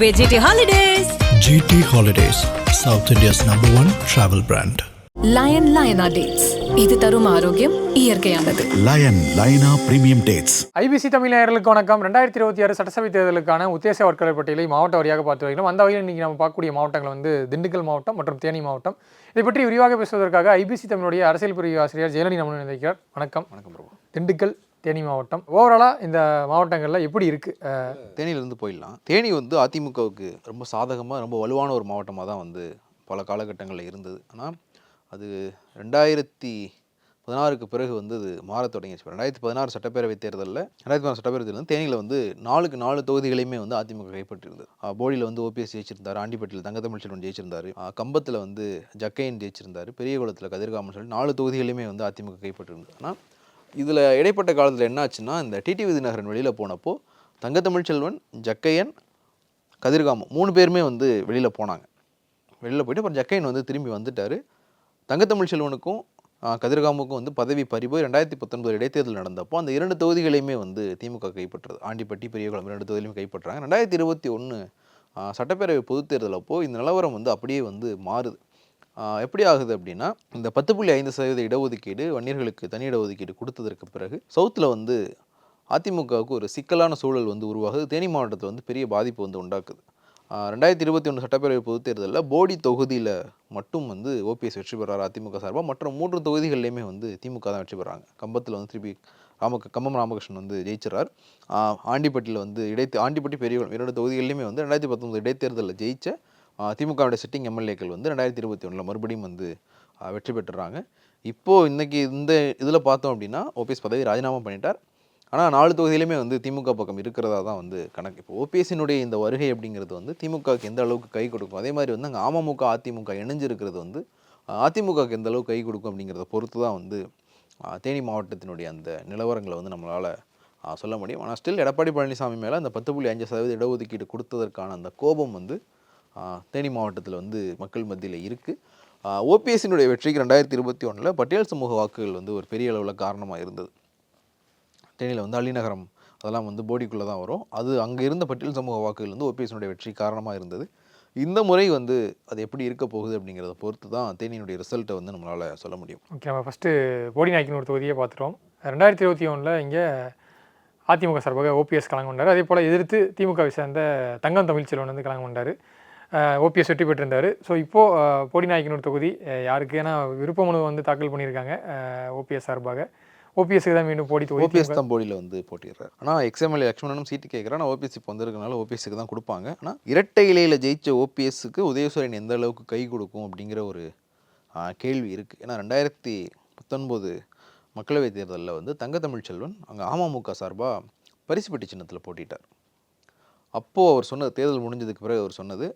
VGT Holidays. GT Holidays, South India's #1 travel brand. Lion Dates. இது தரும் ஆரோக்கியம் இயற்கையானது. Lion Premium Dates. IBC Tamil நேயர்களுக்கு வணக்கம். 2026 சட்டசபை தேர்தலுக்கான உத்தேச வாக்காளர் பட்டியலை மாவட்ட வாரியாக பார்த்து வருகிறோம். அந்த வகையில் இன்றைக்கி நம்ம பார்க்கக்கூடிய மாவட்டங்கள் வந்து திண்டுக்கல் மாவட்டம் மற்றும் தேனி மாவட்டம். இதை பற்றி விரிவாக பேசுவதற்காக ஐபிசி தமிழுடைய அரசியல் பிரிவு ஆசிரியர் ஜெயலலிதா நம்ம நினைக்கிறார். வணக்கம். வணக்கம் பிரபு. திண்டுக்கல் தேனி மாவட்டம் ஓவராலாக இந்த மாவட்டங்களில் எப்படி இருக்குது? தேனியிலேருந்து போயிடலாம். தேனி வந்து அதிமுகவுக்கு ரொம்ப சாதகமாக ரொம்ப வலுவான ஒரு மாவட்டமாக தான் வந்து பல காலகட்டங்களில் இருந்தது. ஆனால் அது 2016க்கு பிறகு வந்து அது மாறத் தொடங்கிச்சு. 2016 சட்டப்பேரவை தேர்தலில் தேனியில் வந்து 4 தொகுதிகளையுமே வந்து அதிமுக கைப்பற்றிருந்தது. போடியில் வந்து ஓபிஎஸ் ஜெயிச்சிருந்தார், ஆண்டிப்பட்டியில் தங்கத்தமிழ்ச்செல்வன் ஜெயிச்சிருந்தார், கம்பத்தில் வந்து ஜக்கையன் ஜெயிச்சிருந்தார், பெரியகுளத்தில் கதிர்காமன் சொல்லி 4 தொகுதிகளையுமே வந்து அதிமுக கைப்பற்றிருந்தது. ஆனால் இதில் இடைப்பட்ட காலத்தில் என்ன ஆச்சுன்னா, இந்த டிடி விதிநகரன் வெளியில் போனப்போ தங்கத்தமிழ்ச்செல்வன், ஜக்கையன், கதிர்காமம் 3 பேருமே வந்து வெளியில் போனாங்க. வெளியில் போயிட்டு அப்புறம் ஜக்கையன் வந்து திரும்பி வந்துட்டார். தங்கத்தமிழ்ச்செல்வனுக்கும் கதிர்காமுக்கும் வந்து பதவி பறிபோய் 2019 இடைத்தேர்தல் நடந்தப்போ அந்த 2 தொகுதிகளையுமே வந்து திமுக கைப்பற்றுறது. ஆண்டிப்பட்டி, பெரியகுளம் 2 தொகுதியிலையும் கைப்பற்றுறாங்க. 2021 சட்டப்பேரவை பொதுத் தேர்தல் அப்போ இந்த நிலவரம் வந்து அப்படியே வந்து மாறுது. எப்படி ஆகுது அப்படின்னா, இந்த 10.5% இடஒதுக்கீடு வன்னியர்களுக்கு தனி இடஒதுக்கீடு கொடுத்ததற்கு பிறகு சவுத்தில் வந்து அதிமுகவுக்கு ஒரு சிக்கலான சூழல் வந்து உருவாகுது. தேனி மாவட்டத்தில் வந்து பெரிய பாதிப்பு வந்து உண்டாக்குது. 2021 சட்டப்பேரவை பொதுத் தேர்தலில் போடி தொகுதியில் மட்டும் வந்து ஓபிஎஸ் வெற்றி பெறார் அதிமுக சார்பாக. மற்ற 3 தொகுதிகள்லையுமே வந்து திமுக தான் வெற்றி பெறாங்க. கம்பத்தில் வந்து திருப்பி கம்பம் ராமகிருஷ்ணன் வந்து ஜெயிச்சிடறார். ஆண்டிப்பட்டியில் வந்து ஆண்டிப்பட்டி பெரியகுளம் 2 தொகுதிகள்லையுமே வந்து 2019 இடைத்தேர்தலில் ஜெயிச்ச திமுகவுடைய சிட்டிங் எம்எல்ஏக்கள் வந்து 2021 மறுபடியும் வந்து வெற்றி பெற்றுறாங்க. இப்போது இன்றைக்கி இந்த இதில் பார்த்தோம் அப்படின்னா ஓபிஎஸ் பதவி ராஜினாமா பண்ணிட்டார். ஆனால் 4 தொகுதியிலுமே வந்து திமுக பக்கம் இருக்கிறதா தான் வந்து கணக்கு. இப்போ ஓபிஎஸ்ஸினுடைய இந்த வருகை அப்படிங்கிறது வந்து திமுகவுக்கு எந்த அளவுக்கு கை கொடுக்கும், அதே மாதிரி வந்து அங்கே அமமுக அதிமுக இணைஞ்சிருக்கிறது வந்து அதிமுகவுக்கு எந்த அளவுக்கு கை கொடுக்கும் அப்படிங்கிறத பொறுத்து தான் வந்து தேனி மாவட்டத்தினுடைய அந்த நிலவரங்களை வந்து நம்மளால் சொல்ல முடியும். ஆனால் ஸ்டில் எடப்பாடி பழனிசாமி மேலே அந்த 10.5% இடஒதுக்கீடு கொடுத்ததற்கான அந்த கோபம் வந்து தேனி மாவட்டத்தில் வந்து மக்கள் மத்தியில் இருக்குது. ஓபிஎஸ்ஸினுடைய வெற்றிக்கு 2021 பட்டியல் சமூக வாக்குகள் வந்து ஒரு பெரிய அளவில் காரணமாக இருந்தது. தேனியில் வந்து அள்ளிநகரம் அதெல்லாம் வந்து போடிக்குள்ளே தான் வரும். அது அங்கே இருந்த பட்டியல் சமூக வாக்குகள் வந்து ஓபிஎஸ்னுடைய வெற்றி காரணமாக இருந்தது. இந்த முறை வந்து அது எப்படி இருக்க போகுது அப்படிங்கிறத பொறுத்து தான் தேனியினுடைய ரிசல்ட்டை வந்து நம்மளால் சொல்ல முடியும். ஓகே, நம்ம ஃபஸ்ட்டு போடி நாய்க்கின் ஒரு தொகுதியை பார்த்துட்டோம். 2021 இங்கே அதிமுக சார்பாக ஓபிஎஸ் கலந்து கொண்டார். அதே போல் எதிர்த்து திமுகவை சேர்ந்த தங்கம் தமிழ்ச்செல்வன் வந்து கலந்து கொண்டார். ஓபிஎஸ் வெற்றி பெற்றிருந்தார். ஸோ இப்போது போடி நாய்க்கின் தொகுதி யாருக்கு, ஏன்னா விருப்ப மனு வந்து தாக்கல் பண்ணியிருக்காங்க ஓபிஎஸ் சார்பாக. ஓபிஎஸ்க்கு தான் மீண்டும் போடி தொகுதி. ஓபிஎஸ் தான் போடியில் வந்து போட்டிடுறாரு. ஆனால் எக்ஸ்எம்எல்ஏ லட்சுமணனும் சீட்டு கேட்குறேன். ஆனால் ஓபிஎஸ் இப்போ வந்திருக்கனால ஓபிஎஸ்க்கு தான் கொடுப்பாங்க. ஆனால் இரட்டை இலையில் ஜெயிச்ச ஓபிஎஸ்க்கு உதயசூரியன் எந்த அளவுக்கு கை கொடுக்கும் அப்படிங்கிற ஒரு கேள்வி இருக்குது. ஏன்னா 2019 மக்களவைத் தேர்தலில் வந்து தங்கத்தமிழ்ச்செல்வன் அங்கே அமமுக சார்பாக பரிசு பெட்டி சின்னத்தில் போட்டிட்டார். அப்போது அவர் சொன்னது, தேர்தல் முடிஞ்சதுக்கு பிறகு அவர் சொன்னது,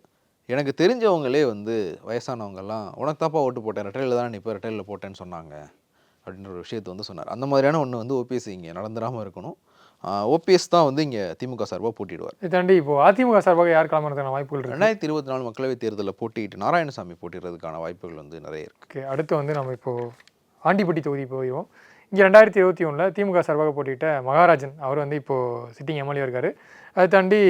எனக்கு தெரிஞ்சவங்களே வந்து வயசானவங்கெல்லாம் உனக்கு தாப்பா ஓட்டு போட்டேன், ரெட்டையில் தானே இப்போ ரெட்டையில் போட்டேன்னு சொன்னாங்க அப்படின்ற ஒரு விஷயத்தை வந்து சொன்னார். அந்த மாதிரியான ஒன்று வந்து ஓபிஎஸ் இங்கே நடந்துடாமல் இருக்கணும். ஓபிஎஸ் தான் வந்து இங்கே திமுக சார்பாக போட்டிடுவார். இதை தாண்டி இப்போது அதிமுக சார்பாக யார் கிளம்புறதுக்கான வாய்ப்புகள் இருக்குது? 2024 மக்களவைத் தேர்தலில் போட்டிட்டு நாராயணசாமி போட்டிடுறதுக்கான வாய்ப்புகள் வந்து நிறைய இருக்குது. ஓகே, அடுத்து வந்து நம்ம இப்போது ஆண்டிப்பட்டி தொகுதி போயிடுவோம். இங்கே 2021 திமுக சார்பாக போட்டியிட்ட மகாராஜன் அவர் வந்து இப்போது சிட்டிங் எம்எல்ஏ இருக்கார். அதை தாண்டி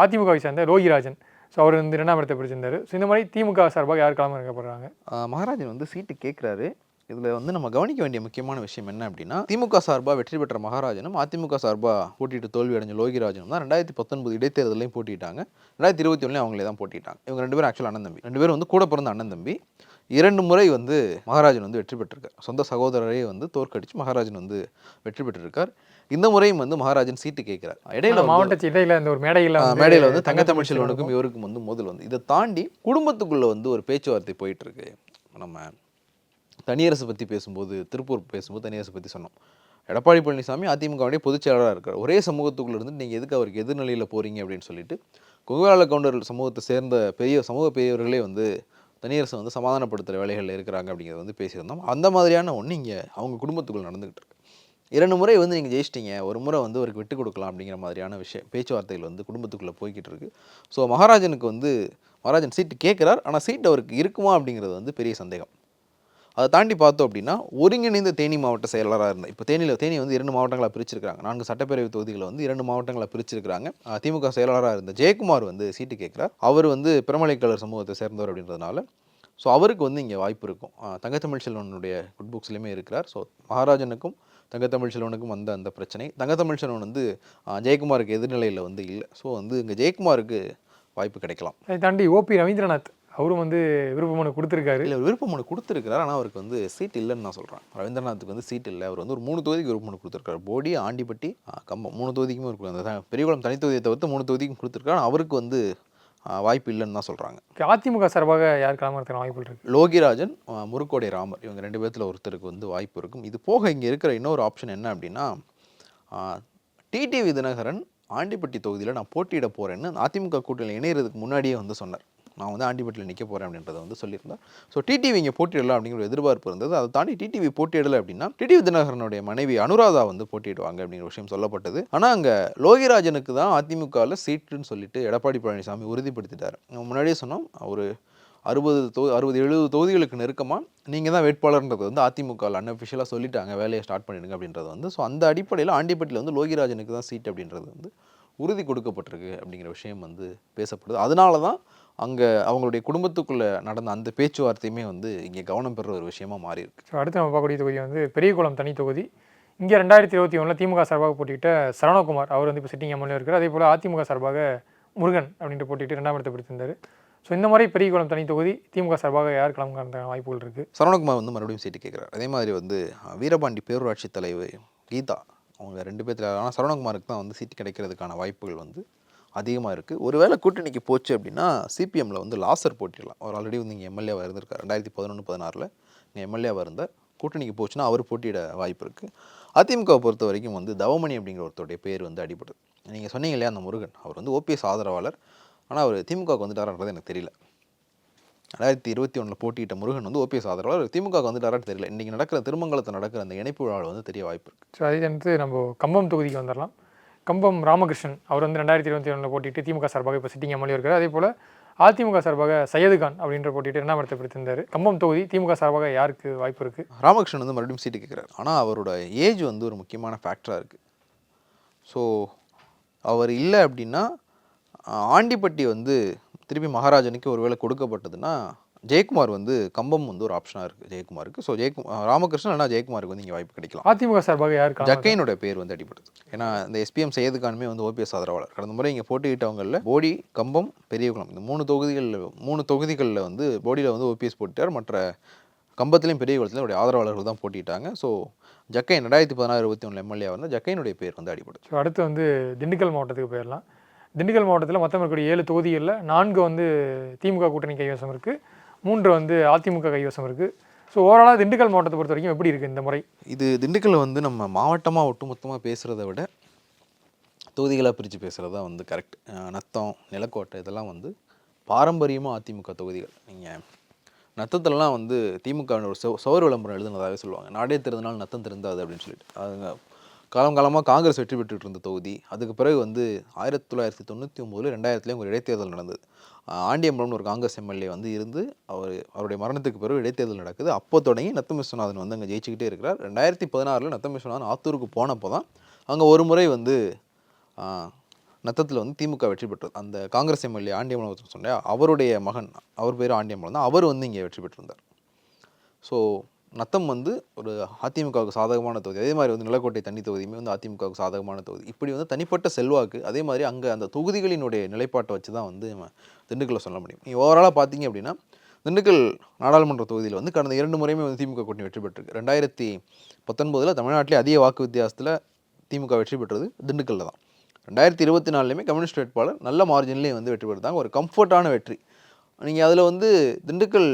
அதிமுகவை சேர்ந்த ரோகிராஜன், ஸோ அவர் வந்து 2ஆம் இடத்தை பிடிச்சிருந்தார். ஸோ இந்த மாதிரி திமுக சார்பாக யார் கிளம்ப இருக்கப்படுறாங்க? மகாராஜன் வந்து சீட்டு கேட்குறாரு. இதில் வந்து நம்ம கவனிக்க வேண்டிய முக்கியமான விஷயம் என்ன அப்படின்னா, திமுக சார்பாக வெற்றி பெற்ற மகாராஜனும் அதிமுக சார்பாக போட்டிட்டு தோல்வி அடைஞ்ச லோகிராஜனும் தான் 2019 இடைத்தேர்தலையும் போட்டிட்டாங்க. 2021 அவங்களே தான் போட்டிட்டாங்க. இவங்க 2 பேரும் ஆக்சுவலாக அண்ணன் தம்பி, 2 பேரும் வந்து கூட பிறந்த அண்ணன் தம்பி. 2 முறை வந்து மகாராஜன் வந்து வெற்றி பெற்றிருக்கார். சொந்த சகோதரரை வந்து தோற்கடிச்சு மகாராஜன் வந்து வெற்றி பெற்றிருக்கார். இந்த முறையும் வந்து மகாராஜன் சீட்டு கேட்கிறார். இடையில மாவட்ட இடையில இந்த ஒரு மேடையில் வந்து தங்கத்தமிழ்ச்செல்வனுக்கும் இவருக்கும் வந்து மோதல் வந்து, இதை தாண்டி குடும்பத்துக்குள்ளே வந்து ஒரு பேச்சுவார்த்தை போயிட்டு இருக்கு. நம்ம தனியரசு பற்றி பேசும்போது, திருப்பூர் பேசும்போது தனியரசு பற்றி சொன்னோம். எடப்பாடி பழனிசாமி அதிமுகவுடைய பொதுச் செயலாளராக இருக்கார். ஒரே சமூகத்துக்குள்ளே இருந்து நீங்கள் எதுக்கு அவருக்கு எதிர்நிலையில் போகிறீங்க அப்படின்னு சொல்லிட்டு கொங்குவேல கவுண்டர் சமூகத்தை சேர்ந்த சமூக பெரியவர்களே வந்து தனியரசை வந்து சமாதானப்படுத்துகிற வேலைகளில் இருக்கிறாங்க அப்படிங்கிறத வந்து பேசியிருந்தோம். அந்த மாதிரியான ஒன்று இங்கே அவங்க குடும்பத்துக்குள்ளே நடந்துகிட்டு இருக்கு. 2 முறை வந்து நீங்கள் ஜெயிச்சிட்டிங்க, ஒரு முறை வந்து அவருக்கு விட்டு கொடுக்கலாம் அப்படிங்கிற மாதிரியான பேச்சுவார்த்தைகள் வந்து குடும்பத்துக்குள்ளே போய்கிட்டு இருக்கு. ஸோ மகாராஜன் சீட்டு கேட்குறார். ஆனால் சீட்டு அவருக்கு இருக்குமா அப்படிங்கிறது வந்து பெரிய சந்தேகம். அதை தாண்டி பார்த்தோம் அப்படின்னா ஒருங்கிணைந்த தேனி மாவட்ட செயலாளராக இருந்தேன். இப்போ தேனி வந்து 2 மாவட்டங்களாக பிரிச்சிருக்காங்க. 4 சட்டப்பேரவை தொகுதிகளை வந்து 2 மாவட்டங்களாக பிரிச்சிருக்காங்க. திமுக செயலாளராக இருந்த ஜெயக்குமார் வந்து சீட்டு கேட்குறார். அவர் வந்து பிரமலைக்கலர் சமூகத்தை சேர்ந்தவர் அப்படின்றதுனால ஸோ அவருக்கு வந்து இங்கே வாய்ப்பு இருக்கும். தங்கத்தமிழ் செல்வனுடைய குட் புக்ஸ்லையுமே இருக்கிறார். ஸோ மகாராஜனுக்கும் தங்கத்தமிழ் செல்வனுக்கும் வந்த அந்த பிரச்சனை, தங்கத்தமிழ் செல்வன் வந்து ஜெயக்குமாருக்கு எதிர்நிலையில் வந்து இல்லை. ஸோ வந்து இங்கே ஜெயக்குமாருக்கு வாய்ப்பு கிடைக்கலாம். அதை தாண்டி ஓபி ரவீந்திரநாத் அவரும் வந்து விருப்ப மனு கொடுத்துருக்காரு. இல்லை விருப்ப மனு கொடுத்துருக்காரு, ஆனால் அவருக்கு வந்து சீட் இல்லைன்னு நான் சொல்கிறேன். ரவீந்திரநாத்துக்கு வந்து சீட் இல்லை. அவர் வந்து ஒரு 3 தொகுதிக்கு விருப்ப மனு கொடுத்துருக்காரு. போடி, ஆண்டிப்பட்டி, கம்பம் 3 தொகுதிக்குமே இருக்கு. அந்த பெரியகுளம் தனித்தொகுதியை தவிர்த்து 3 தொகுதிக்கும் கொடுத்துருக்காரு. அவருக்கு வந்து வாய்ப்பு இல்லைன்னு தான் சொல்கிறாங்க. அதிமுக சார்பாக யார் கிளம்புறதுக்கான வாய்ப்பு இருக்குது? லோகிராஜன், முருக்கோடை ராமர், இவங்க 2 பேர்த்தில் ஒருத்தருக்கு வந்து வாய்ப்பு இருக்கும். இது போக இங்கே இருக்கிற இன்னொரு ஆப்ஷன் என்ன அப்படின்னா, டிடிவி தினகரன் ஆண்டிப்பட்டி தொகுதியில் நான் போட்டியிட போகிறேன்னு அதிமுக கூட்டணியில் இணைகிறதுக்கு முன்னாடியே வந்து சொன்னார். நான் வந்து ஆண்டிப்பட்டியில் நிற்க போகிறேன் அப்படின்றத வந்து சொல்லியிருந்தேன். ஸோ டிடிவி இங்கே போட்டியிடலாம் அப்படிங்கிற ஒரு எதிர்பார்ப்பு இருந்தது. அதை தாண்டி டிடிவி போட்டியிடலை அப்படின்னா டிடிவி தினகரனுடைய மனைவி அனுராதா வந்து போட்டியிடுவாங்க அப்படிங்கிற விஷயம் சொல்லப்பட்டது. ஆனால் அங்கே லோகிராஜனுக்கு தான் அதிமுகவில் சீட்டுன்னு சொல்லிட்டு எடப்பாடி பழனிசாமி உறுதிப்படுத்திட்டார். முன்னாடியே சொன்னோம், ஒரு 60-70 தொகுதிகளுக்கு நெருக்கமாக நீங்கள் தான் வேட்பாளர்ன்றது வந்து அதிமுகவில் அன்அஃபிஷியலாக சொல்லிட்டாங்க, வேலையை ஸ்டார்ட் பண்ணிடுங்க அப்படின்றது வந்து. ஸோ அந்த அடிப்படையில் ஆண்டிப்பட்டியில் வந்து லோகிராஜனுக்கு தான் சீட் அப்படின்றது வந்து உறுதி கொடுக்கப்பட்டிருக்கு அப்படிங்கிற விஷயம் வந்து பேசப்படுது. அதனால தான் அங்கே அவங்களுடைய குடும்பத்துக்குள்ளே நடந்த அந்த பேச்சுவார்த்தையுமே வந்து இங்கே கவனம் பெறுற ஒரு விஷயமா மாறி இருக்கு. ஸோ அடுத்து நம்ம பார்க்கக்கூடிய தொகுதி வந்து பெரியகுளம் தனி தொகுதி. இங்கே 2021 திமுக சார்பாக போட்டிக்கிட்ட சரவணகுமார் அவர் வந்து இப்போ சிட்டிங் எம்எல்ஏ இருக்கிறார். அதே போல் அதிமுக சார்பாக முருகன் அப்படின்ட்டு போட்டிட்டு 2ஆம் இடத்தை பிடித்திருந்தார். ஸோ இந்த மாதிரி பெரியகுளம் தனி தொகுதி திமுக சார்பாக யார் கிளம்புற வாய்ப்புகள் இருக்குது? சரவணகுமார் வந்து மறுபடியும் சீட்டு கேட்குறாரு. அதே மாதிரி வந்து வீரபாண்டி பேரூராட்சி தலைவர் கீதா, அவங்க 2 பேர்த்தில், ஆனால் சரவணகுமாருக்கு தான் வந்து சீட்டு கிடைக்கிறதுக்கான வாய்ப்புகள் வந்து அதிகமாக இருக்குது. ஒருவேளை கூட்டணிக்கு போச்சு அப்படின்னா சிபிஎம்மில் வந்து லாசர் போட்டிடலாம். அவர் ஆல்ரெடி வந்து இங்கே எம்எல்ஏவாக இருந்திருக்கார். 2011-16 இங்கே எம்எல்ஏவாக இருந்த கூட்டணிக்கு போச்சுன்னா அவர் போட்டியிட வாய்ப்பு இருக்குது. அதிமுகவை பொறுத்த வரைக்கும் வந்து தவமணி அப்படிங்கிற ஒருத்தருடைய பேர் வந்து அடிபடுது. நீங்கள் சொன்னீங்க இல்லையா, அந்த முருகன், அவர் வந்து ஓபிஎஸ் ஆதரவாளர். ஆனால் அவர் திமுகவுக்கு வந்துட்டாரான்றது எனக்கு தெரியல. 2021 போட்டியிட்ட முருகன் வந்து ஓபிஎஸ் ஆதரவாளர், திமுகவுக்கு வந்துட்டாரான்னு தெரியல. இன்றைக்கி நடக்கிற திருமங்கலத்தில் நடக்கிற அந்த இணைப்பு விழாவில் வந்து தெரிய வாய்ப்பு இருக்குது. ஸோ அதே வந்து நம்ம கம்பம் தொகுதிக்கு வந்துடலாம். கம்பம் ராமகிருஷ்ணன் அவர் வந்து 2021 போட்டிட்டு திமுக சார்பாக இப்போ சிட்டிங் எம்எல்ஏ இருக்கார். அதே போல் அதிமுக சார்பாக சையதுகான் அப்படின்ற போட்டிட்டு 2ஆம் இடத்தை பிடித்திருந்தார். கம்பம் தொகுதி திமுக சார்பாக யாருக்கு வாய்ப்பு இருக்குது? ராமகிருஷ்ணன் வந்து மறுபடியும் சீட்டு கேட்குறாரு. ஆனால் அவரோட ஏஜ் வந்து ஒரு முக்கியமான ஃபேக்டராக இருக்குது. ஸோ அவர் இல்லை அப்படின்னா ஆண்டிப்பட்டி வந்து திருப்பி மகாராஜனுக்கு ஒரு வேளை கொடுக்கப்பட்டதுன்னா ஜெயக்குமார் வந்து கம்பம் வந்து ஒரு ஆப்ஷனாக இருக்குது ஜெயக்குமாருக்கு. ஸோ ராமகிருஷ்ணன் ஆனால் ஜெயக்குமாருக்கு வந்து இங்கே வாய்ப்பு கிடைக்கலாம். அதிமுக சார்பாக யாருக்கு? ஜக்கையினுடைய பேர் வந்து அடிபடுது. ஏன்னா இந்த எஸ்பிஎம் சையதுகானுமே வந்து ஓபிஎஸ் ஆதரவாளர். கடந்த முறை இங்கே போட்டியிட்டவங்களில் போடி, கம்பம், பெரியகுளம் இந்த 3 தொகுதிகளில் வந்து போடியில் வந்து ஓபிஎஸ் போட்டிட்டார். மற்ற கம்பத்திலையும் பெரியகுளத்திலையும் அவருடைய ஆதரவாளர்கள் தான் போட்டிட்டாங்க. ஸோ ஜக்கை 2016-21 எம்எல்ஏ வந்து ஜக்கையினுடைய பேர் வந்து அடிபடுது. ஸோ அடுத்து வந்து திண்டுக்கல் மாவட்டத்துக்கு போயிடலாம். திண்டுக்கல் மாவட்டத்தில் மொத்தம் இருக்கக்கூடிய 7 தொகுதிகளில் 4 வந்து திமுக கூட்டணி கைவசம் இருக்குது, 3 வந்து அதிமுக கைவசம் இருக்குது. ஸோ ஓவராலாக திண்டுக்கல் மாவட்டத்தை பொறுத்த வரைக்கும் எப்படி இருக்குது இந்த முறை? இது திண்டுக்கல் வந்து நம்ம மாவட்டமாக ஒட்டுமொத்தமாக பேசுகிறத விட தொகுதிகளாக பிரித்து பேசுகிறது தான் வந்து கரெக்ட். நத்தம், நிலக்கோட்டை இதெல்லாம் வந்து பாரம்பரியமாக அதிமுக தொகுதிகள். நீங்கள் நத்தத்துலலாம் வந்து திமுக ஒரு சௌர் விளம்பரம் எழுதுனதாகவே சொல்லுவாங்க, நாடே திறந்தனால் நத்தம் திறந்தாது அப்படின்னு சொல்லிட்டு. அதுங்க காலங்காலமாக காங்கிரஸ் வெற்றி பெற்றுட்டு இருந்த தொகுதி. அதுக்கு பிறகு வந்து 1999 2000 ஒரு இடைத்தேர்தல் நடந்தது. ஆண்டியம்பலம்னு ஒரு காங்கிரஸ் எம்எல்ஏ வந்து இருந்து அவருடைய மரணத்துக்கு பிறகு இடைத்தேர்தல் நடக்குது. அப்போ தொடங்கி நத்தம் விஸ்வநாதன் வந்து அங்கே ஜெயிச்சுக்கிட்டே இருக்கிறார். 2016 நத்தம் விஸ்வநாதன் ஆத்தூருக்கு போனப்போ தான் அங்கே ஒரு முறை வந்து நத்தத்தில் வந்து திமுக வெற்றி பெற்றது. அந்த காங்கிரஸ் எம்எல்ஏ ஆண்டியம்பலம் சொன்னேன், அவருடைய மகன், அவர் பேர் ஆண்டியம்பலம் தான், அவர் வந்து இங்கே வெற்றி பெற்றிருந்தார். ஸோ நத்தம் வந்து ஒரு அதிமுகவுக்கு சாதகமான தொகுதி. அதே மாதிரி வந்து நிலக்கோட்டை தனி தொகுதியுமே வந்து அதிமுகவுக்கு சாதகமான தொகுதி. இப்படி வந்து தனிப்பட்ட செல்வாக்கு, அதே மாதிரி அங்கே அந்த தொகுதிகளினுடைய நிலைப்பாட்டை வச்சு தான் வந்து நம்ம திண்டுக்கல்லை சொல்ல முடியும். நீங்கள் ஓவராலாக பார்த்தீங்க அப்படின்னா திண்டுக்கல் நாடாளுமன்ற தொகுதியில் வந்து கடந்த 2 முறையுமே வந்து திமுக கூட்டணி வெற்றி பெற்றிருக்கு. 2019 தமிழ்நாட்டிலே அதிக வாக்கு வித்தியாசத்தில் திமுக வெற்றி பெற்றது திண்டுக்கல்லில் தான். 2024 கம்யூனிஸ்ட் வேட்பாளர் நல்ல மார்ஜின்லேயே வந்து வெற்றி பெற்றாங்க. ஒரு கம்ஃபர்ட்டான வெற்றி. நீங்கள் அதில் வந்து திண்டுக்கல்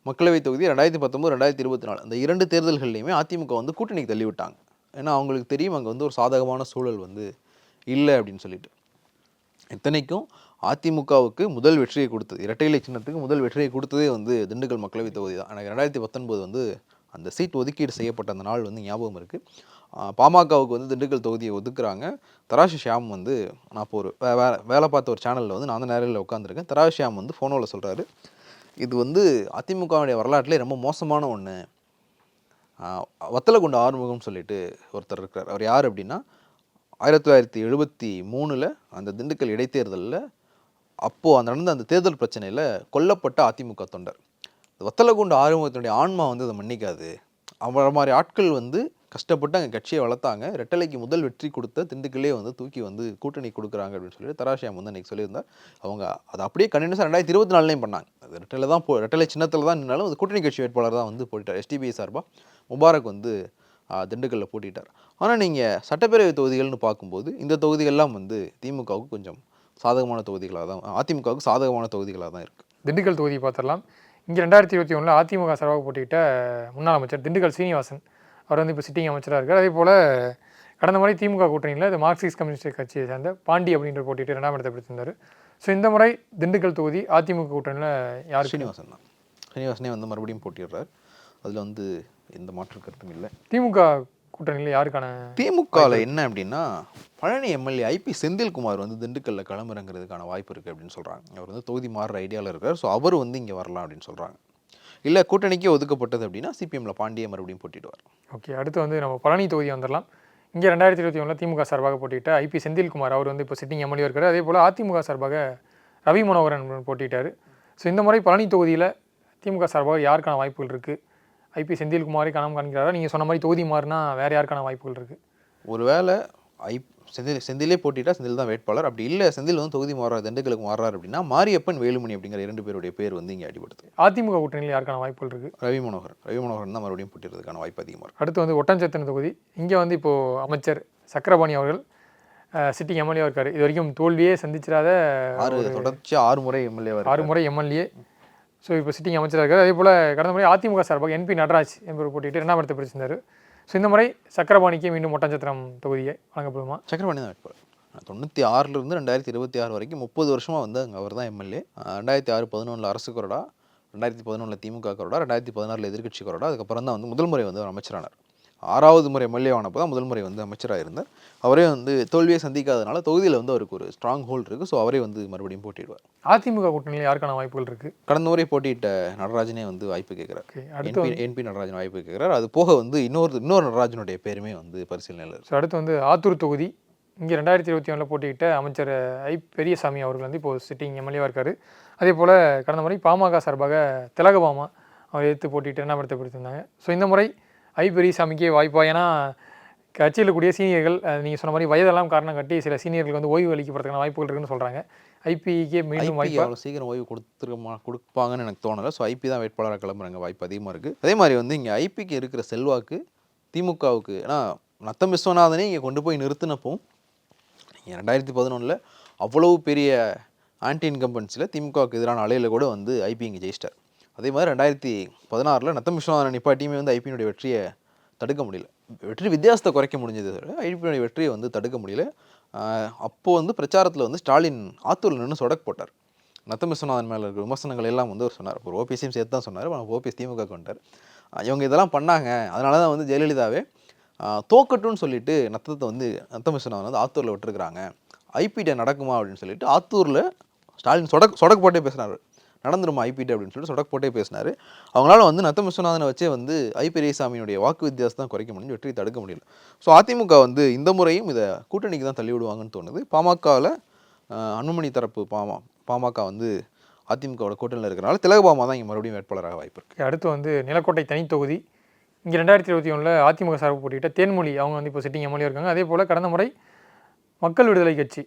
மக்களவைத் தொகுதி 2019 2024 அந்த 2 தேர்தல்கள்லையுமே அதிமுக வந்து கூட்டணிக்கு தள்ளிவிட்டாங்க. ஏன்னா அவங்களுக்கு தெரியும் அங்கே வந்து ஒரு சாதகமான சூழல் வந்து இல்லை அப்படின்னு சொல்லிட்டு. இத்தனைக்கும் அதிமுகவுக்கு முதல் வெற்றியை கொடுத்தது, இரட்டை இலை சின்னத்துக்கு முதல் வெற்றியை கொடுத்ததே வந்து திண்டுக்கல் மக்களவைத் தொகுதி தான். எனக்கு 2019 வந்து அந்த சீட் ஒதுக்கீடு செய்யப்பட்ட அந்த நாள் வந்து ஞாபகம் இருக்குது. பாமகவுக்கு வந்து திண்டுக்கல் தொகுதியை ஒதுக்குறாங்க. தராசு ஷியாம் வந்து, நான் இப்போ ஒரு வேலை பார்த்த ஒரு சேனலில் வந்து நான் அந்த நேரில் உட்காந்துருக்கேன். தராசு ஷியாம் வந்து ஃபோனோவில் சொல்கிறாரு, இது வந்து அதிமுகவுடைய வரலாற்றிலே ரொம்ப மோசமான ஒன்று. வத்தலகுண்டு ஆறுமுகம் சொல்லிட்டு ஒருத்தர் இருக்கிறார். அவர் யார் அப்படின்னா 1973 அந்த திண்டுக்கல் இடைத்தேர்தலில் அப்போது அந்த நடந்த அந்த தேர்தல் பிரச்சனையில் கொல்லப்பட்ட அதிமுக தொண்டர். வத்தலகுண்டு ஆறுமுகத்தினுடைய ஆன்மா வந்து அதை மன்னிக்காது. அவரை மாதிரி ஆட்கள் வந்து கஷ்டப்பட்டு அங்கே கட்சியை வளர்த்தாங்க. ரெட்டலைக்கு முதல் வெற்றி கொடுத்த திண்டுக்கல்லே வந்து தூக்கி வந்து கூட்டணி கொடுக்குறாங்க அப்படின்னு சொல்லிட்டு தராசியாம் வந்து அன்றைக்கி சொல்லியிருந்தார். அவங்க அதை அப்படியே கண்டினியூஸாக 2024 பண்ணாங்க. அது ரெட்டலை தான் ரெட்டலை சின்னத்தில் தான் நின்னாலும் அது கூட்டணி கட்சி வேட்பாளர் தான் வந்து போட்டிட்டார். எஸ்டிபிஐ சார்பாக முபாரக் வந்து திண்டுக்கல்லில் போட்டிட்டார். ஆனால் நீங்கள் சட்டப்பேரவை தொகுதிகள்னு பார்க்கும்போது இந்த தொகுதிகள்லாம் வந்து திமுகவுக்கு கொஞ்சம் சாதகமான தொகுதிகளாக தான், அதிமுகவுக்கு சாதகமான தொகுதிகளாக தான் இருக்குது. திண்டுக்கல் தொகுதி பார்த்துடலாம். இங்கே 2021 அதிமுக சார்பாக போட்டியிட்ட முன்னாள் அமைச்சர் திண்டுக்கல் சீனிவாசன் அவர் வந்து இப்போ சிட்டிங் அமைச்சராக இருக்கார். அதே போல் கடந்த முறை திமுக கூட்டணியில் இது மார்க்சிஸ்ட் கம்யூனிஸ்ட் கட்சியை சேர்ந்த பாண்டி அப்படின்ற போட்டிட்டு 2ஆம் இடத்தை பிடிச்சிருந்தார். ஸோ இந்த முறை திண்டுக்கல் தொகுதி அதிமுக கூட்டணியில் யார்? சீனிவாசன் தான். சீனிவாசனே வந்து மறுபடியும் போட்டிடுறார். அதில் வந்து எந்த மாற்று கருத்தும் இல்லை. திமுக கூட்டணியில் யாருக்கான? திமுகவில் என்ன அப்படின்னா பழனி எம்எல்ஏ ஐபி செந்தில்குமார் வந்து திண்டுக்கல்லில் களமிறங்கிறதுக்கான வாய்ப்பு இருக்குது அப்படின்னு சொல்கிறாங்க. அவர் வந்து தொகுதி மாறுற ஐடியாவில் இருக்கார். ஸோ அவர் வந்து இங்கே வரலாம் அப்படின்னு சொல்கிறாங்க. இல்லை கூட்டணிக்கே ஒதுக்கப்பட்டது அப்படின்னா சிபிஎம்மில் பாண்டியை மறுபடியும் போட்டிடுவார். ஓகே, அடுத்து வந்து நம்ம பழனி தொகுதி வந்துடலாம். இங்கே 2021 திமுக சார்பாக போட்டியிட்ட ஐபி செந்தில்குமார் அவர் வந்து இப்போ சிட்டிங் எம்எல்ஏ இருக்கார். அதே போல் அதிமுக சார்பாக ரவி மனோகரன் போட்டிட்டார். ஸோ இந்த முறை பழனி தொகுதியில் திமுக சார்பாக யாருக்கான வாய்ப்புகள் இருக்குது? ஐபி செந்தில்குமாரை காணாமல் காண்கிறாரா? நீங்கள் சொன்ன மாதிரி தொகுதி மாறினா வேறு யாருக்கான வாய்ப்புகள் இருக்குது? ஒருவேளை செந்திலே போட்டிட்டா செந்தில் தான் வேட்பாளர். அப்படி இல்லை செந்தில் வந்து தொகுதி மாறாரு, திண்டுக்கலுக்கு மாறாரு அப்படின்னா மாரியப்பன் வேலுமணி அப்படிங்கிற 2 பேருடைய பேர் வந்து இங்கே அடிபடுது. அதிமுக கூட்டணியில் யாருக்கான வாய்ப்புகள் இருக்குது? ரவி மனோகரன் தான் மறுபடியும் போட்டிடுறதுக்கான வாய்ப்பு அதிகமாக இருக்குது. அடுத்து வந்து ஒட்டஞ்சத்தின தொகுதி. இங்கே வந்து இப்போது அமைச்சர் சக்கரபாணி அவர்கள் சிட்டிங் எம்எல்ஏ இருக்கார். இது வரைக்கும் தோல்வியே சந்திச்சிடாத தொடர்ச்சியாக 6 முறை எம்எல்ஏ 6 முறை எம்எல்ஏ. ஸோ இப்போ சிட்டிங் அமைச்சராக இருக்கார். அதே போல் கடந்த முறை அதிமுக சார்பாக என்பி நடராஜ் என்பவர் போட்டிட்டு 2ஆம் இடத்தை பிடிச்சிருந்தார். ஸோ இந்த முறை சக்கரபாணிக்கு மீண்டும் ஒட்டஞ்சத்திரம் தொகுதியை வழங்கப்படுமா? சக்கரபாணி தான் வேட்பாளர். 96 2026 வரைக்கும் 30 வருஷமாக வந்து அங்கே அவர் தான் எம்எல்ஏ. 2006-11 அரசு கொறடா, 2011 திமுக கொறடா, 2016 எதிர்க்கட்சி கொறடா. அதுக்கப்புறம் தான் வந்து முதல் முறை வந்து அவர் அமைச்சரானார். 6வது முறை எம்எல்ஏ ஆனப்போ தான் முதல் முறை வந்து அமைச்சராக இருந்தார். அவரே வந்து தோல்வியை சந்திக்காதனால தொகுதியில் வந்து அவருக்கு ஒரு ஸ்ட்ராங் ஹோல்டு இருக்குது. ஸோ அவரே வந்து மறுபடியும் போட்டிடுவார். அதிமுக கூட்டணியில் யாருக்கான வாய்ப்புகள் இருக்குது? கடந்த முறை போட்டியிட்ட நடராஜனே வந்து வாய்ப்பு கேட்குறாரு. என்பி நடராஜன் வாய்ப்பு கேட்குறாரு. அது போக வந்து இன்னொரு நடராஜனுடைய பேருமே வந்து பரிசீலனையில். ஸோ அடுத்து வந்து ஆத்தூர் தொகுதி. இங்கே 2021 போட்டியிட்ட அமைச்சர் பெரியசாமி அவர்கள் வந்து இப்போது சிட்டிங் எம்எல்ஏவாக இருக்கார். அதே போல் கடந்த முறை பாமக சார்பாக திலகபாமா அவர் எடுத்து போட்டிட்டு 2ஆம் இடத்தை பிடித்திருந்தாங்க. ஸோ இந்த முறை பெரியசாமிக்கே வாய்ப்பா? ஏன்னா கட்சியில் கூடிய சீனியர்கள் நீங்கள் சொன்ன மாதிரி வயதெல்லாம் காரணம் கட்டி சில சீனியர்களுக்கு வந்து ஓய்வு அளிக்கப்படுறதுக்கான வாய்ப்புகள் இருக்குன்னு சொல்கிறாங்க. ஐபிக்கே மீண்டும் வாய்ப்பு அவ்வளோ சீக்கிரம் ஓய்வு கொடுப்பாங்கன்னு எனக்கு தோணலை. ஸோ ஐபி தான் வேட்பாளராக கிளம்புறாங்க, வாய்ப்பு அதிகமாக இருக்குது. அதே மாதிரி வந்து இங்கே ஐபிக்கு இருக்கிற செல்வாக்கு திமுகவுக்கு, ஏன்னா நத்தம் விஸ்வநாதனே இங்கே கொண்டு போய் நிறுத்தினப்போ 2011 அவ்வளவு பெரிய ஆன்டி இன்கம்பன்ஸில் திமுகவுக்கு எதிரான அலையில் கூட வந்து ஐபி இங்கே ஜெயிச்சிட்டார். அதே மாதிரி 2016 நத்தம் விஸ்வநாதன் நிப்பாட்டியுமே வந்து ஐபியினுடைய வெற்றியை தடுக்க முடியல. வெற்றி வித்தியாசத்தை குறைக்க முடிஞ்சது, ஐபியினுடைய வெற்றியை வந்து தடுக்க முடியல. அப்போது வந்து பிரச்சாரத்தில் வந்து ஸ்டாலின் ஆத்தூரில் நின்று சொடக்கு போட்டார். நத்தம் விஸ்வநாதன் மேலே இருக்கிற விமர்சனங்கள் எல்லாம் வந்து அவர் சொன்னார். ஒரு ஓபிஎஸையும் சேர்த்து தான் சொன்னார். ஆனால் ஓபிஎஸ் திமுக கொண்டார். இவங்க இதெல்லாம் பண்ணாங்க, அதனால தான் வந்து ஜெயலலிதாவே தோக்கட்டும்னு சொல்லிட்டு நத்தம் விஸ்வநாதன் வந்து ஆத்தூரில் விட்டுருக்குறாங்க, ஐபிடி நடக்குமா அப்படின்னு சொல்லிட்டு ஆத்தூரில் ஸ்டாலின் சொடக்கு போட்டே பேசுனார். நடந்துருமா ஐபிடி அப்படின்னு சொல்லிட்டு சொடக்கு போட்டே பேசினார். அவங்களால வந்து நத்தம் விஸ்வநாதனை வச்சே வந்து பெரியசாமியினுடைய வாக்கு வித்தியாசம் தான் குறைக்க முடியும், வெற்றி தடுக்க முடியல. ஸோ அதிமுக வந்து இந்த முறையும் இதை கூட்டணிக்கு தான் தள்ளி விடுவாங்கன்னு தோணுது. பாமகவில் அன்புமணி தரப்பு பாமக வந்து அதிமுகவோட கூட்டணியில் இருக்கிறனால திலகபாமா தான் இங்கே மறுபடியும் வேட்பாளராக வாய்ப்பு இருக்குது. அடுத்து வந்து நிலக்கோட்டை தனி தொகுதி. இங்கே 2021 அதிமுக சார்பு போட்டிக்கிட்ட தேன்மொழி அவங்க வந்து இப்போ சிட்டிங் எம்எல்ஏ இருக்காங்க. அதே போல் கடந்த முறை மக்கள் விடுதலை கட்சி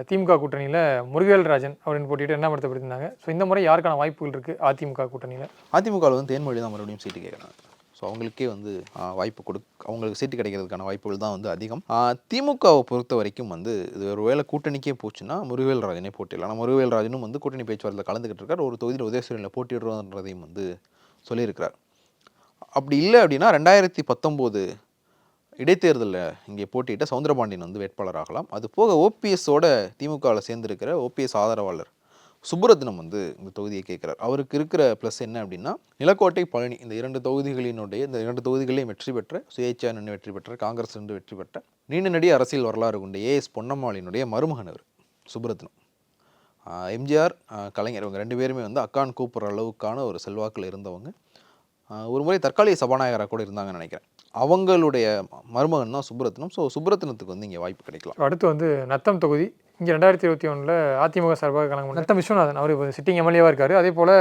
திமுக கூட்டணியில் முருகவேல் ராஜன் அப்படின்னு போட்டிட்டு 2ஆம் இடத்தை பிடித்திருந்தாங்க. ஸோ இந்த முறை யாருக்கான வாய்ப்புகள் இருக்குது அதிமுக கூட்டணியில்? அதிமுகவில் வந்து தேன்மொழி தான் மறுபடியும் சீட்டு கேட்குறாங்க. ஸோ அவங்களுக்கே வந்து வாய்ப்பு அவங்களுக்கு சீட்டு கிடைக்கிறதுக்கான வாய்ப்புகள் தான் வந்து அதிகம். திமுகவை பொறுத்த வரைக்கும் வந்து இது ஒரு வேளை கூட்டணிக்கே போச்சுன்னா முருகவேல் ராஜனே போட்டிடலாம். ஆனால் முருகவேல் ராஜனும் வந்து கூட்டணி பேச்சுவார்த்தையில் கலந்துக்கிட்டு இருக்கார். ஒரு தொகுதியில் உதயசூரியனில் போட்டிடுறோன்றதையும் வந்து சொல்லியிருக்கிறார். அப்படி இல்லை அப்படின்னா 2019 இடைத்தேர்தலில் இங்கே போட்டியிட்ட சவுந்தரபாண்டியன் வந்து வேட்பாளராகலாம். அது போக ஓபிஎஸோட திமுகவில் சேர்ந்திருக்கிற ஓபிஎஸ் ஆதரவாளர் சுப்புரத்னம் வந்து இந்த தொகுதியை கேட்குறார். அவருக்கு இருக்கிற ப்ளஸ் என்ன அப்படின்னா நிலக்கோட்டை பழனி இந்த 2 தொகுதிகளையும் வெற்றி பெற்ற, சுயேட்சா நின்று வெற்றி பெற்ற, காங்கிரஸ் நின்று வெற்றி பெற்ற, நீண்ட நெடிய அரசியல் வரலாறு கொண்ட ஏஎஸ் பொன்னம்மாளினுடைய மருமகன் அவர் சுப்புரத்னம். எம்ஜிஆர், கலைஞர் இவங்க 2 பேருமே வந்து அக்கான் கூப்பிட்ற அளவுக்கான ஒரு செல்வாக்கில் இருந்தவங்க. ஒரு முறை தற்காலிக சபாநாயகராக கூட இருந்தாங்கன்னு நினைக்கிறேன். அவங்களுடைய மருமகன் தான் சுப்ரத்னம். ஸோ சுப்ரத்னத்துக்கு வந்து இங்கே வாய்ப்பு கிடைக்கலாம். அடுத்து வந்து நத்தம் தொகுதி இங்கே 2021 அதிமுக சார்பாக கலந்து நத்தம் விஸ்வநாதன் அவர் இப்போ சிட்டிங் எம்எல்ஏவாக இருக்கார். அதே போல்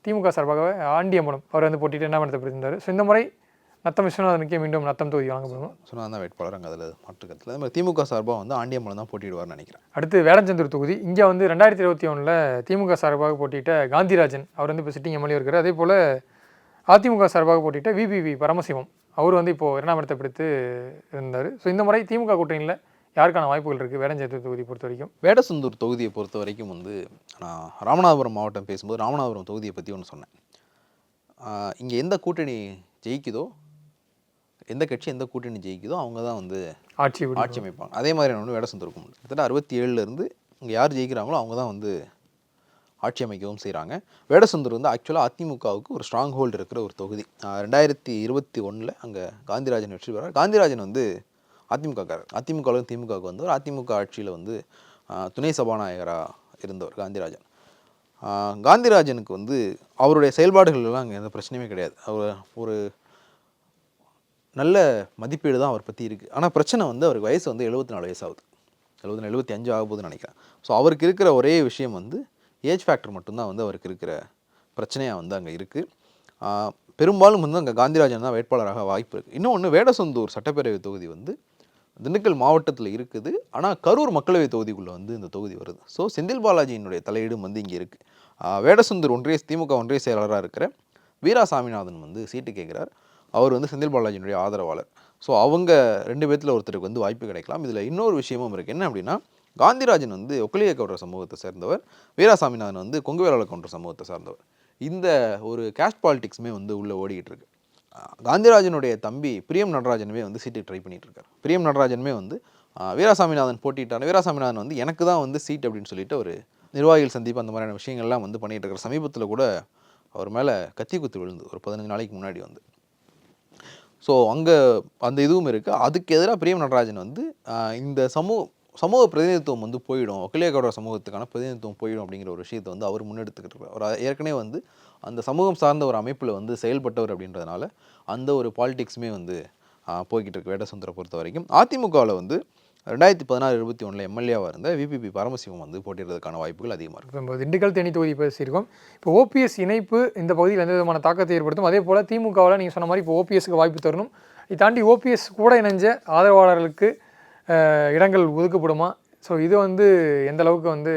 திமுக சார்பாக ஆண்டியம்பலம் அவர் வந்து போட்டிட்டு என்ன பண்ணப்படுத்திருந்தார். ஸோ இந்த முறை நத்தம் விஸ்வநாதனுக்கே மீண்டும் நத்தம் தொகுதி வழங்கப்படும். விஸ்வநாதன் தான் வேட்பாளர், அங்கே அதில் மாற்றுக்கத்தில். அதே மாதிரி திமுக சார்பாக வந்து ஆண்டியம்பலம் தான் போட்டியிடுவார்னு நினைக்கிறேன். அடுத்து வேடச்சந்தூர் தொகுதி இங்கே வந்து 2021 திமுக சார்பாக போட்டியிட்ட காந்திராஜன் அவர் வந்து இப்போ சிட்டிங் எம்எல்ஏ இருக்கார். அதே போல் அதிமுக சார்பாக போட்டியிட்ட விபிவி பரமசிவம் அவர் வந்து இப்போது இரண்டாம் இடத்தை பிடித்து இருந்தார். ஸோ இந்த முறை திமுக கூட்டணியில் யாருக்கான வாய்ப்புகள் இருக்குது வேடச்சந்தூர் தொகுதி பொறுத்த வரைக்கும்? வேடசந்தூர் தொகுதியை பொறுத்த வரைக்கும் வந்து நான் ராமநாதபுரம் மாவட்டம் பேசும்போது ராமநாதபுரம் தொகுதியை பற்றி ஒன்று சொன்னேன். இங்கே எந்த கூட்டணி ஜெயிக்குதோ, எந்த கட்சி எந்த கூட்டணி ஜெயிக்குதோ அவங்க தான் வந்து ஆட்சி அமைப்பாங்க. அதே மாதிரி ஒன்று வேடசந்தூருக்கும் உண்டு. கிட்டத்தட்ட 67 இங்கே யார் ஜெயிக்கிறாங்களோ அவங்க தான் வந்து ஆட்சி அமைக்கவும் செய்கிறாங்க. வேடசந்தூர் வந்து ஆக்சுவலாக அதிமுகவுக்கு ஒரு ஸ்ட்ராங் ஹோல்டு இருக்கிற ஒரு தொகுதி. 2021 அங்கே காந்திராஜன் வெற்றி பெறார். காந்திராஜன் வந்து அதிமுகக்காரர். அதிமுகவிலும் திமுகவுக்கு வந்தவர். அதிமுக ஆட்சியில் வந்து துணை சபாநாயகராக இருந்தவர் காந்திராஜன். காந்திராஜனுக்கு வந்து அவருடைய செயல்பாடுகள்லாம் அங்கே எந்த பிரச்சனையுமே கிடையாது. அவர் ஒரு நல்ல மதிப்பீடு தான் அவர் பற்றி இருக்குது. ஆனால் பிரச்சனை வந்து அவருக்கு வயசு வந்து 74 வயசு ஆகுது. 75 ஆகுதுன்னு நினைக்கிறேன். ஸோ அவருக்கு இருக்கிற ஒரே விஷயம் வந்து ஏஜ் ஃபேக்டர் மட்டும்தான் வந்து அவருக்கு இருக்கிற பிரச்சனையாக வந்து அங்கே இருக்குது. பெரும்பாலும் வந்து அங்கே காந்திராஜன் தான் வேட்பாளராக வாய்ப்பு இருக்குது. இன்னொன்று வேடசந்தூர் சட்டப்பேரவை தொகுதி வந்து திண்டுக்கல் மாவட்டத்தில் இருக்குது. ஆனால் கரூர் மக்களவை தொகுதிக்குள்ளே வந்து இந்த தொகுதி வருது. ஸோ செந்தில் பாலாஜியினுடைய தலையீடும் வந்து இங்கே இருக்குது. வேடசந்தூர் திமுக ஒன்றிய செயலாளராக இருக்கிற வீரா சாமிநாதன் வந்து சீட்டு கேட்குறார். அவர் வந்து செந்தில் பாலாஜியினுடைய ஆதரவாளர். ஸோ அவங்க 2 பேர்த்தில் ஒருத்தருக்கு வந்து வாய்ப்பு கிடைக்கலாம். இதில் இன்னொரு விஷயமும் இருக்குது. என்ன அப்படின்னா, காந்திராஜன் வந்து ஒக்கலிய கவுண்டர் சமூகத்தை சேர்ந்தவர், வீராசாமிநாதன் வந்து கொங்கு வேளாள கவுண்டர் சமூகத்தை சார்ந்தவர். இந்த ஒரு கேஸ்ட் பாலிடிக்ஸுமே வந்து உள்ளே ஓடிக்கிட்டு இருக்கு. காந்திராஜனுடைய தம்பி பிரியம் நடராஜனுமே வந்து சீட்டு ட்ரை பண்ணிட்டு இருக்காரு. பிரியம் நடராஜனுமே வந்து வீராசாமிநாதன் போட்டிட்டார். வீராசாமிநாதன் வந்து எனக்கு தான் வந்து சீட் அப்படின்னு சொல்லிட்டு ஒரு நிர்வாகிகள் சந்திப்பு அந்த மாதிரியான விஷயங்கள்லாம் வந்து பண்ணிட்டு இருக்கார். சமீபத்தில் கூட அவர் மேலே கத்தி குத்து விழுந்து ஒரு 15 நாளைக்கு முன்னாடி வந்து. ஸோ அங்கே அந்த இதுவும் இருக்குது. அதுக்கு எதிராக பிரியம் நடராஜன் வந்து இந்த சமூக பிரதிநிதித்துவம் வந்து போயிடும், ஒக்கலியகவுடர் சமூகத்துக்கான பிரதிநிதித்துவம் போயிடும் அப்படிங்கிற ஒரு விஷயத்தை வந்து அவர் முன்னெடுத்துக்கிட்டு இருக்கார். அவர் ஏற்கனவே வந்து அந்த சமூகம் சார்ந்த ஒரு அமைப்பில் வந்து செயல்பட்டவர் அப்படின்றதுனால அந்த ஒரு பாலிடிக்ஸுமே வந்து போய்கிட்டு இருக்கு வேடசந்தூரை பொறுத்த வரைக்கும். அதிமுகவில் வந்து 2016-21 எம்எல்ஏவாக இருந்த விபிபி பரமசிவம் வந்து போட்டியிடுறதுக்கான வாய்ப்புகள் அதிகமாக இருக்குது. இப்போ திண்டுக்கல் தேனி தொகுதி பேசியிருக்கோம். இப்போ ஓபிஎஸ் இணைப்பு இந்த பகுதியில் எந்த விதமான தாக்கத்தை ஏற்படுத்தும்? அதே போல் திமுகவில் நீங்கள் சொன்ன மாதிரி இப்போ ஓபிஎஸ்க்கு வாய்ப்பு தரணும், இதை தாண்டி ஓபிஎஸ் கூட இணைஞ்ச ஆதரவாளர்களுக்கு இடங்கள் ஒதுக்கப்படுமா? ஸோ இது வந்து எந்த அளவுக்கு வந்து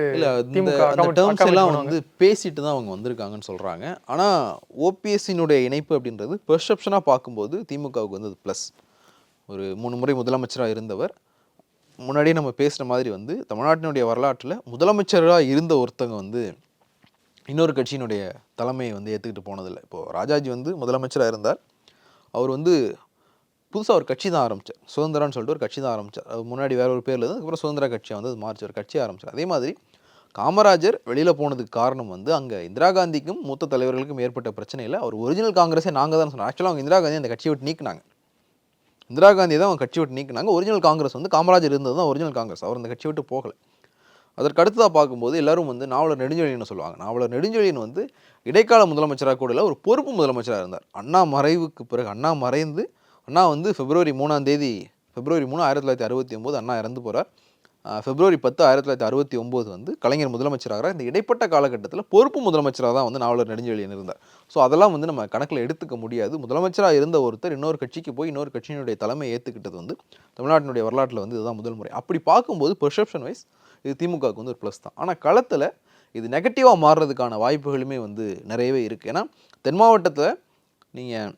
டேர்ம்ஸ் எல்லாம் வந்து பேசிட்டு தான் அவங்க வந்திருக்காங்கன்னு சொல்கிறாங்க. ஆனால் ஓபிஎஸ்ஸினுடைய இணைப்பு அப்படின்றது பெர்செப்ஷனாக பார்க்கும்போது திமுகவுக்கு வந்து அது ப்ளஸ். ஒரு 3 முறை முதலமைச்சராக இருந்தவர், முன்னாடியே நம்ம பேசுகிற மாதிரி வந்து தமிழ்நாட்டினுடைய வரலாற்றில் முதலமைச்சராக இருந்த ஒருத்தங்க வந்து இன்னொரு கட்சியினுடைய தலைமையை வந்து ஏற்றுக்கிட்டு போனதில்லை. இப்போது ராஜாஜி வந்து முதலமைச்சராக இருந்தார். அவர் வந்து புதுசாக ஒரு கட்சி தான் ஆரம்பித்தார், சுதந்திரான்னு சொல்லிட்டு ஒரு கட்சி தான் ஆரம்பித்தார். அது முன்னாடி வேறு ஒரு பேரில் அதுக்கப்புறம் சுதந்திரா கட்சியை வந்து அது மாறிச்சு, ஒரு கட்சி ஆரம்பித்தார். அதே மாதிரி காமராஜர் வெளியில் போனதுக்கு காரணம் வந்து அங்கே இந்திரா காந்திக்கும் மூத்த தலைவர்களுக்கும் ஏற்பட்ட பிரச்சனையில் அவர் ஒரிஜினல் காங்கிரஸே நாங்கள் தான் சொன்னோம். ஆக்சுவலாக அவங்க இந்திரா காந்தி அந்த கட்சியை விட்டு நீக்கினாங்க. இந்திரா காந்தி தான் அவங்க கட்சி விட்டு நீக்கினாங்க. ஒரிஜினல் காங்கிரஸ் வந்து காமராஜர் இருந்தது தான் ஒரிஜினல் காங்கிரஸ். அவர் அந்த கட்சி விட்டு போகலை. அதற்கு அடுத்ததாக பார்க்கும்போது எல்லாரும் வந்து நாவலர் நெடுஞ்செழியன் சொல்லுவாங்க. நாவலர் நெடுஞ்செழியன் வந்து இடைக்கால முதலமைச்சராக கூட இல்லை, ஒரு பொறுப்பு முதலமைச்சராக இருந்தார். அண்ணா மறைவுக்கு பிறகு அண்ணா மறைந்து அண்ணா வந்து February 3 1969 அண்ணா இறந்து போகிறார். February 10 1969 வந்து கலைஞர் முதலமைச்சராக. இந்த இடைப்பட்ட காலகட்டத்தில் பொறுப்பு முதலமைச்சராக தான் வந்து நாவலர் நெடுஞ்செழியன் இருந்தார். ஸோ அதெல்லாம் வந்து நம்ம கணக்கில் எடுத்துக்க முடியாது. முதலமைச்சராக இருந்த ஒருத்தர் இன்னொரு கட்சிக்கு போய் இன்னொரு கட்சியினுடைய தலைமை ஏற்றுக்கிட்டது வந்து தமிழ்நாட்டினுடைய வரலாற்றில் வந்து இதுதான் முதல் முறை. அப்படி பார்க்கும்போது பெர்செப்ஷன் வைஸ் இது திமுகவுக்கு வந்து ஒரு ப்ளஸ் தான். ஆனால் களத்தில் இது நெகட்டிவாக மாறுறதுக்கான வாய்ப்புகளுமே வந்து நிறையவே இருக்குது. ஏன்னா தென் மாவட்டத்தில் நீங்கள்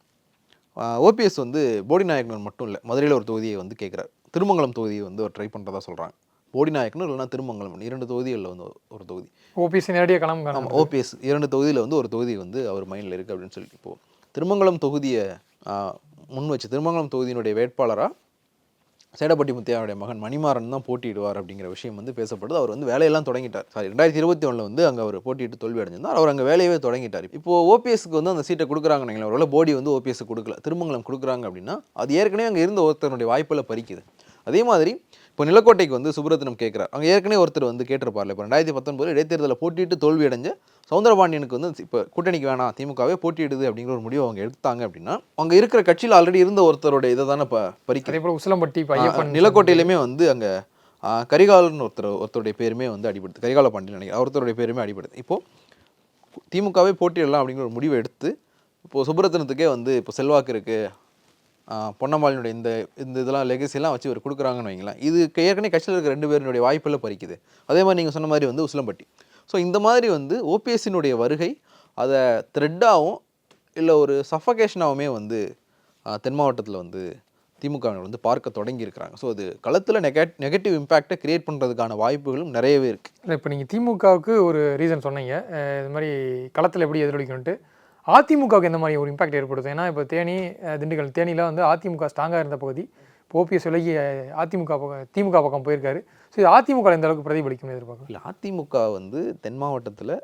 ஓபிஎஸ் வந்து போடி நாயக்கனூர் மட்டும் இல்லை, மதுரையில் ஒரு தொகுதியை வந்து கேட்குறாரு. திருமங்கலம் தொகுதியை வந்து அவர் ட்ரை பண்ணுறதா சொல்கிறாங்க. போடி நாயக்கனூர் இல்லைனா திருமங்கலம் 2 தொகுதிகளில் வந்து ஒரு தொகுதி ஓபிஎஸ் நேரடியாக களம். ஓபிஎஸ் 2 தொகுதியில் வந்து ஒரு தொகுதி வந்து அவர் மைண்டில் இருக்குது அப்படின்னு சொல்லிட்டு இப்போது திருமங்கலம் தொகுதியை முன் வச்சு திருமங்கலம் தொகுதியினுடைய வேட்பாளராக சேடப்பட்டி முத்தையாவுடைய மகன் மணிமாறன் தான் போட்டியிடுவார் அப்படிங்கிற விஷயம் வந்து பேசப்படுது. அவர் வந்து வேலையெல்லாம் தொடங்கிட்டார். 2021 வந்து அங்கே அவர் போட்டியிட்டு தோல்வி அடைஞ்சிருந்தார். அவர் அங்கே வேலையவே தொடங்கிட்டார். இப்போது ஓபிஎஸ்க்கு வந்து அந்த சீட்டை கொடுக்குறாங்க, ஒருவேளை போடி வந்து ஓபிஎஸ்க்கு கொடுக்கல, திருமங்கலம் கொடுக்குறாங்க அப்படின்னா அது ஏற்கனவே அங்கே இருந்த ஒருத்தருடைய வாய்ப்பில் பறிக்குது. அதே மாதிரி இப்போ நிலக்கோட்டைக்கு வந்து சுப்ரத்னம் கேட்குறார். அங்கே ஏற்கனவே ஒருத்தர் வந்து கேட்டிருப்பார்ல. இப்போ 2019 இடைத்தேர்தலில் போட்டிட்டு தோல்வி அடைஞ்ச சவுந்தரபாண்டியனுக்கு வந்து இப்போ கூட்டணிக்கு வேணாம், திமுகவே போட்டியிடுது அப்படிங்கிற ஒரு முடிவு அவங்க எடுத்தாங்க அப்படின்னா, அங்கே இருக்கிற கட்சியில் ஆல்ரெடி இருந்த ஒருத்தரோட இதை தானே பறிக்க. அதே போல் உசிலம்பட்டி ஐயப்பன் நிலக்கோட்டையிலுமே வந்து அங்கே கரிகாலன் ஒருத்தருடைய பேருமே வந்து அடிபடுது, கரிகால பாண்டியன் நினைக்கிறேன், ஒருத்தருடைய பேருமே அடிபடுது. இப்போது திமுகவே போட்டியிடலாம் அப்படிங்கிற ஒரு முடிவை எடுத்து இப்போது சுப்ரத்தனத்துக்கே வந்து இப்போ செல்வாக்கு இருக்குது, பொன்னம்மாளினுடைய இந்த இதெல்லாம் லெகசிலாம் வச்சு இவர் கொடுக்குறாங்கன்னு வைங்களேன். இது ஏற்கனவே கட்சியில் இருக்கிற 2 பேருடைய வாய்ப்பெல்லாம் பறிக்குது. அதே மாதிரி நீங்கள் சொன்ன மாதிரி வந்து உசிலம்பட்டி. ஸோ இந்த மாதிரி வந்து ஓபிஎஸ்ஸினுடைய வருகை அதை த்ரெட்டாகவும் இல்லை ஒரு சஃபகேஷனாகவுமே வந்து தென் மாவட்டத்தில் வந்து திமுகவினர் வந்து பார்க்க தொடங்கியிருக்கிறாங்க. ஸோ அது களத்தில் நெகட்டிவ் இம்பேக்டை கிரியேட் பண்ணுறதுக்கான வாய்ப்புகளும் நிறையவே இருக்குது. இல்லை, இப்போ நீங்கள் திமுகவுக்கு ஒரு ரீசன் சொன்னீங்க, இது மாதிரி களத்தில் எப்படி எதிரொலிக்கணுன்ட்டு. அதிமுகவுக்கு எந்த மாதிரி ஒரு இம்பாக்ட் ஏற்படுது? ஏன்னா இப்போ தேனி, திண்டுக்கல், தேனியில் வந்து அதிமுக ஸ்ட்ராங்காக இருந்த பகுதி, இப்போ ஓபிஎஸ் விலகி திமுக பக்கம் போயிருக்காரு. ஸோ இது அதிமுக எந்த அளவுக்கு பிரதிபலிக்கும்னு எதிர்பார்க்கும்? இல்லை, அதிமுக வந்து தென் மாவட்டத்தில்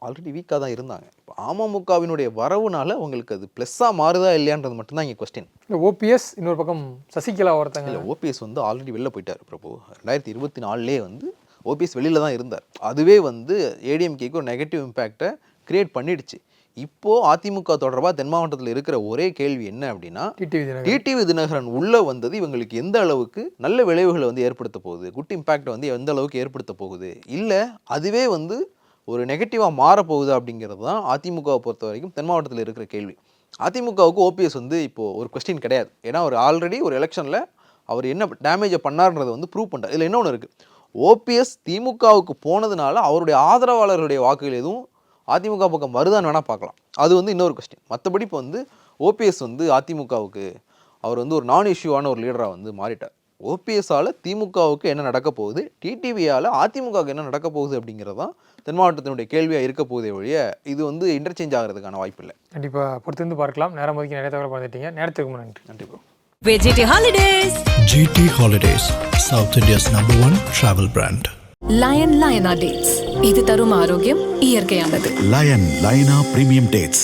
ஆல்ரெடி வீக்காக தான் இருந்தாங்க. இப்போ அமமுகவினுடைய வரவுனால உங்களுக்கு அது ப்ளஸ்ஸாக மாறுதா இல்லையான்றது மட்டும்தான் இங்கே கொஸ்டின். இல்லை, ஓபிஎஸ் இன்னொரு பக்கம் சசிகலா ஒருத்தங்க. இல்லை, ஓபிஎஸ் வந்து ஆல்ரெடி வெளில போயிட்டார். பிரபு 2024 வந்து ஓபிஎஸ் வெளியில் தான் இருந்தார். அதுவே வந்து ஏடிஎம்கேக்கு ஒரு நெகட்டிவ் இம்பேக்டை கிரியேட் பண்ணிடுச்சு. இப்போது அதிமுக தொடர்பாக தென் மாவட்டத்தில் இருக்கிற ஒரே கேள்வி என்ன அப்படின்னா, டிடிவி தினகரன் உள்ளே வந்தது இவங்களுக்கு எந்த அளவுக்கு நல்ல விளைவுகளை வந்து ஏற்படுத்த போகுது, குட் இம்பேக்டை வந்து எந்த அளவுக்கு ஏற்படுத்த போகுது, இல்லை அதுவே வந்து ஒரு நெகட்டிவாக மாறப்போகுது அப்படிங்கிறது தான் அதிமுகவை பொறுத்த வரைக்கும் தென் மாவட்டத்தில் இருக்கிற கேள்வி. அதிமுகவுக்கு ஓபிஎஸ் வந்து இப்போது ஒரு கொஸ்டின் கிடையாது. ஏன்னா அவர் ஆல்ரெடி ஒரு எலெக்ஷனில் அவர் என்ன டேமேஜை பண்ணார்ன்றதை வந்து ப்ரூவ் பண்ணுறார். இதில் இன்னொன்று இருக்குது, ஓபிஎஸ் திமுகவுக்கு போனதுனால அவருடைய ஆதரவாளர்களுடைய வாக்குகள் எதுவும் அதிமுக பக்கம் வருதான்னு வேணால் பார்க்கலாம். அது வந்து இன்னொரு கொஸ்டின். மற்றபடி இப்போ வந்து ஓபிஎஸ் வந்து அதிமுகவுக்கு அவர் வந்து ஒரு நான் இஷ்யூவான ஒரு லீடராக வந்து மாறிட்டார். ஓபிஎஸ்ஸால் திமுகவுக்கு என்ன நடக்க போகுது, டிடிவியால் அதிமுகவுக்கு என்ன நடக்க போகுது அப்படிங்கிறது தான் தென் மாவட்டத்தினுடைய கேள்வியாக இருக்க போதே ஒழிய இது வந்து இன்டர்சேஞ்ச் ஆகிறதுக்கான வாய்ப்பு இல்லை. கண்டிப்பாக பொறுத்திருந்து பார்க்கலாம். நேரம் ஒதுக்கி நிறைய தகவல் பார்த்துட்டீங்க. நேரத்துக்கு நன்றி. நன்றி bro. GT Holidays. GT Holidays, South India's #1 travel brand. லயனா டேட்ஸ். இது தரும் ஆரோக்கியம் இயற்கையானது. Lion Premium Dates.